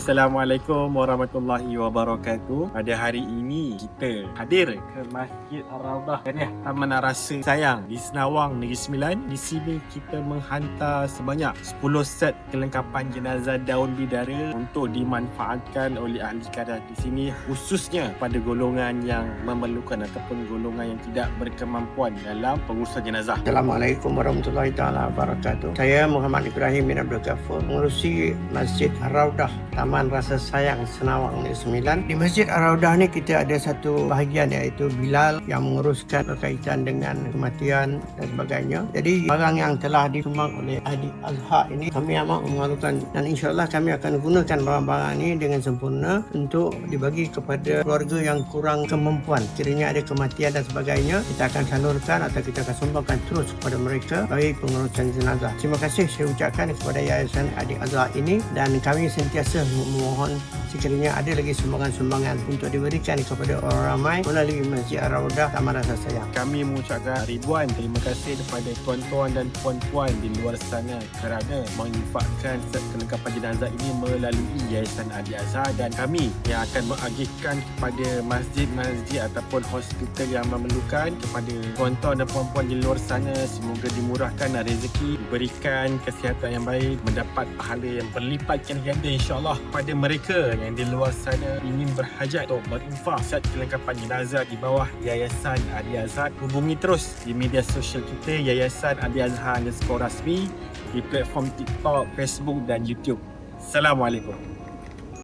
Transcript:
Assalamualaikum warahmatullahi wabarakatuh. Pada hari ini kita hadir ke Masjid Ar-Raudah Taman Rasa Sayang di Senawang, Negeri Sembilan. Di sini kita menghantar sebanyak 10 set kelengkapan jenazah daun bidara untuk dimanfaatkan oleh ahli kadar di sini, khususnya pada golongan yang memerlukan ataupun golongan yang tidak berkemampuan dalam pengurusan jenazah. Assalamualaikum warahmatullahi wabarakatuh. Saya Muhammad Ibrahim bin Abdul Ghafur, mengurusi Masjid Ar-Raudah Taman Rasa Sayang Senawang Negeri Sembilan. Di Masjid Ar-Raudah ni kita ada satu bahagian iaitu Bilal yang menguruskan berkaitan dengan kematian dan sebagainya. Jadi barang yang telah disumbang oleh Ahli Azhar ini kami amat memalukan, dan insyaAllah kami akan gunakan barang-barang ini dengan sempurna untuk dibagi kepada keluarga yang kurang kemampuan. Kiranya ada kematian dan sebagainya, kita akan salurkan atau kita akan sumbangkan terus kepada mereka bagi pengurusan jenazah. Terima kasih saya ucapkan kepada Yayasan Ahli Azhar ini, dan kami sentiasa memohon sekiranya ada lagi sumbangan-sumbangan untuk diberikan kepada orang ramai melalui Masjid Ar-Raudah Taman Rasa Sayang. Kami mengucapkan ribuan terima kasih kepada tuan-tuan dan puan-puan di luar sana kerana menginfakkan set kelengkapan jenazah ini melalui Yayasan Ahli Azhar, dan kami yang akan mengagihkan kepada masjid-masjid ataupun hospital yang memerlukan. Kepada tuan-tuan dan puan-puan di luar sana, semoga dimurahkan rezeki, diberikan kesihatan yang baik, mendapat pahala yang berlipat ganda insya-Allah. Pada mereka yang di luar sana ingin berhajat untuk berinfak set kelengkapan jenazah di bawah Yayasan Ahli Azhar, hubungi terus di media sosial kita Yayasan Ahli Azhar _rasmi di platform TikTok, Facebook dan YouTube. Assalamualaikum.